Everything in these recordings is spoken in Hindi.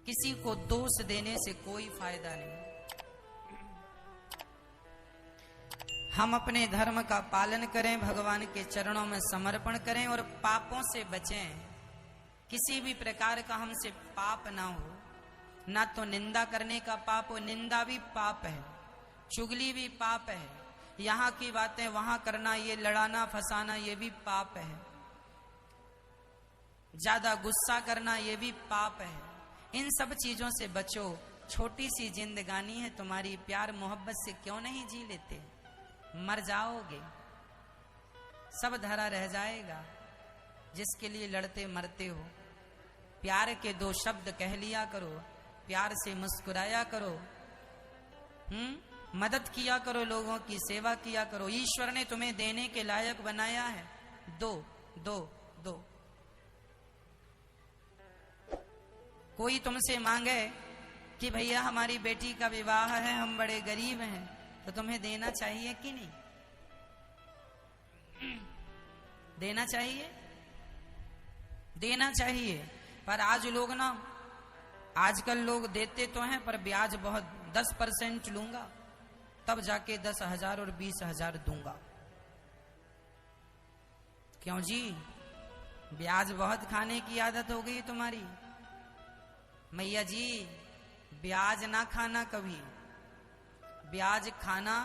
किसी को दोष देने से कोई फायदा नहीं। हम अपने धर्म का पालन करें, भगवान के चरणों में समर्पण करें और पापों से बचें। किसी भी प्रकार का हमसे पाप ना हो, ना तो निंदा करने का पाप हो, निंदा भी पाप है, चुगली भी पाप है, यहाँ की बातें वहां करना, ये लड़ाना फंसाना ये भी पाप है, ज्यादा गुस्सा करना ये भी पाप है। इन सब चीजों से बचो। छोटी सी जिंदगानी है तुम्हारी, प्यार मोहब्बत से क्यों नहीं जी लेते? मर जाओगे, सब धरा रह जाएगा। जिसके लिए लड़ते मरते हो, प्यार के दो शब्द कह लिया करो, प्यार से मुस्कुराया करो, मदद किया करो, लोगों की सेवा किया करो। ईश्वर ने तुम्हें देने के लायक बनाया है, दो दो दो। कोई तुमसे मांगे कि भैया हमारी बेटी का विवाह है, हम बड़े गरीब हैं, तो तुम्हें देना चाहिए कि नहीं? देना चाहिए, देना चाहिए। पर आज लोग ना, आजकल लोग देते तो हैं पर ब्याज बहुत, 10% लूंगा तब जाके 10,000 और 20,000 दूंगा। क्यों जी? ब्याज बहुत खाने की आदत हो गई तुम्हारी। मैया जी, ब्याज ना खाना कभी। ब्याज खाना,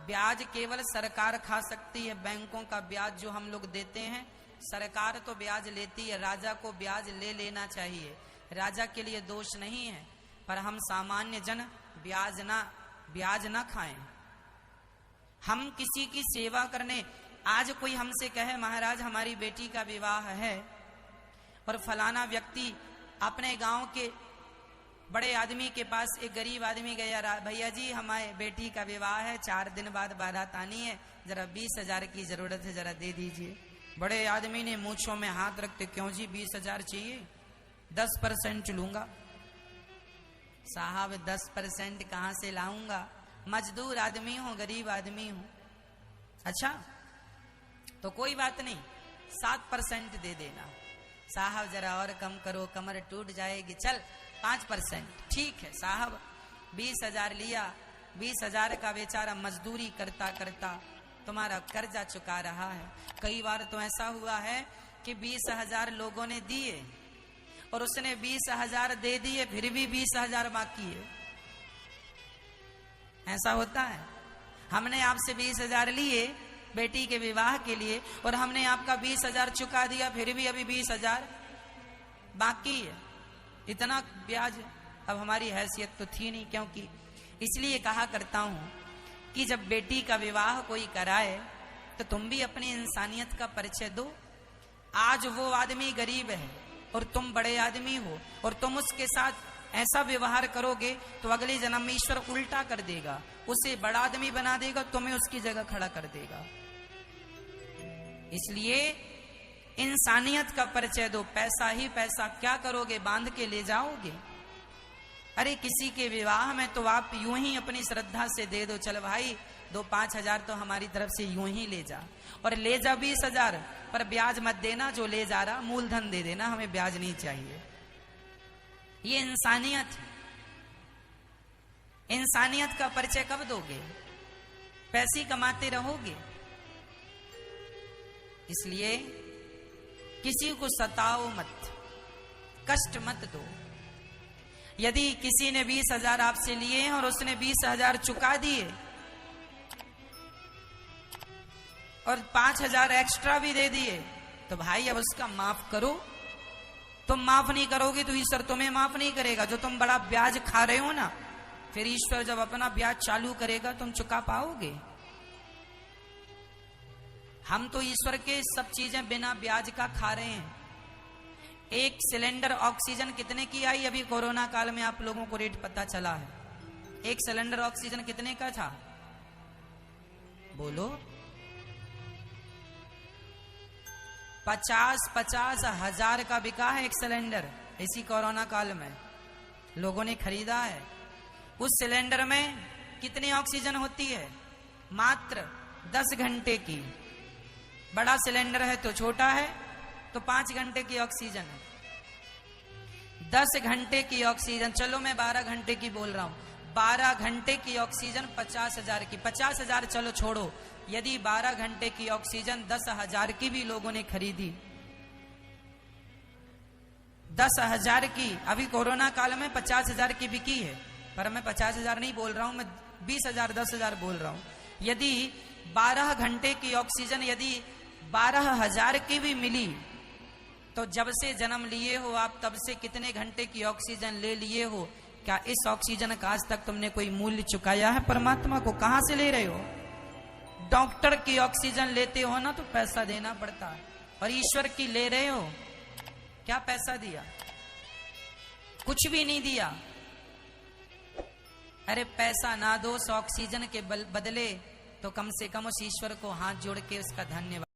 ब्याज केवल सरकार खा सकती है। बैंकों का ब्याज जो हम लोग देते हैं, सरकार तो ब्याज लेती है, राजा को ब्याज ले लेना चाहिए, राजा के लिए दोष नहीं है। पर हम सामान्य जन ब्याज ना खाएं। हम किसी की सेवा करने, आज कोई हमसे कहे महाराज हमारी बेटी का विवाह है और फलाना व्यक्ति अपने गांव के बड़े आदमी के पास, एक गरीब आदमी गया, भैया जी हमारे बेटी का विवाह है, 4 दिन बाद बारात आनी है, जरा 20,000 की जरूरत है, जरा दे दीजिए। बड़े आदमी ने मूंछों में हाथ रखते, क्यों जी 20,000 चाहिए? 10% लूंगा। साहब 10% कहां से लाऊंगा? मजदूर आदमी हूं, गरीब आदमी हूं। अच्छा तो कोई बात नहीं, 7% दे देना। साहब जरा और कम करो, कमर टूट जाएगी। चल 5%। ठीक है साहब, 20,000 लिया। 20,000 का बेचारा मजदूरी करता करता तुम्हारा कर्जा चुका रहा है। कई बार तो ऐसा हुआ है कि 20,000 लोगों ने दिए और उसने 20,000 दे दिए, फिर भी 20,000 बाकी है। ऐसा होता है। हमने आपसे 20,000 लिए बेटी के विवाह के लिए और हमने आपका 20,000 चुका दिया, फिर भी अभी 20,000 बाकी है। इतना ब्याज, अब हमारी हैसियत तो थी नहीं। क्योंकि इसलिए कहा करता हूं कि जब बेटी का विवाह कोई कराए तो तुम भी अपनी इंसानियत का परिचय दो। आज वो आदमी गरीब है और तुम बड़े आदमी हो और तुम उसके साथ ऐसा व्यवहार करोगे तो अगले जन्म में ईश्वर उल्टा कर देगा, उसे बड़ा आदमी बना देगा, तुम्हें उसकी जगह खड़ा कर देगा। इसलिए इंसानियत का परिचय दो। पैसा ही पैसा क्या करोगे? बांध के ले जाओगे? अरे किसी के विवाह में तो आप यूं ही अपनी श्रद्धा से दे दो, चल भाई 2-5,000 तो हमारी तरफ से यूं ही ले जा, और ले जा 20,000, पर ब्याज मत देना। जो ले जा रहा मूलधन दे देना, हमें ब्याज नहीं चाहिए। ये इंसानियत है। इंसानियत का परिचय कब दोगे? पैसे कमाते रहोगे। इसलिए किसी को सताओ मत, कष्ट मत दो। यदि किसी ने 20,000 आपसे लिए हैं और उसने 20,000 चुका दिए और 5,000 एक्स्ट्रा भी दे दिए, तो भाई अब उसका माफ करो। तुम माफ नहीं करोगे तो ईश्वर तुम्हें माफ नहीं करेगा। जो तुम बड़ा ब्याज खा रहे हो ना, फिर ईश्वर जब अपना ब्याज चालू करेगा तुम चुका पाओगे? हम तो ईश्वर के सब चीजें बिना ब्याज का खा रहे हैं। एक सिलेंडर ऑक्सीजन कितने की आई? अभी कोरोना काल में आप लोगों को रेट पता चला है। एक सिलेंडर ऑक्सीजन कितने का था? बोलो। 50 हजार का बिका है एक सिलेंडर। इसी कोरोना काल में लोगों ने खरीदा है। उस सिलेंडर में कितनी ऑक्सीजन होती है? मात्र 10 घंटे की। बड़ा सिलेंडर है तो छोटा है तो 5 घंटे की ऑक्सीजन है। 10 घंटे की ऑक्सीजन, चलो मैं 12 घंटे की बोल रहा हूं, 12 घंटे की ऑक्सीजन 50,000 की, 50,000 चलो छोड़ो, यदि 12 घंटे की ऑक्सीजन 10,000 की भी लोगों ने खरीदी, 10,000 की, अभी कोरोना काल में 50,000 की बिकी है, पर मैं 50,000 नहीं बोल रहा हूं, मैं 20,000 10,000 बोल रहा हूं। यदि 12 घंटे की ऑक्सीजन यदि 12,000 की भी मिली, तो जब से जन्म लिए हो आप तब से कितने घंटे की ऑक्सीजन ले लिए हो? क्या इस ऑक्सीजन का आज तक तुमने कोई मूल्य चुकाया है परमात्मा को? कहां से ले रहे हो? डॉक्टर की ऑक्सीजन लेते हो ना तो पैसा देना पड़ता है, और ईश्वर की ले रहे हो, क्या पैसा दिया? कुछ भी नहीं दिया। अरे पैसा ना दो, ऑक्सीजन के बदले तो कम से कम उस ईश्वर को हाथ जोड़ के उसका धन्यवाद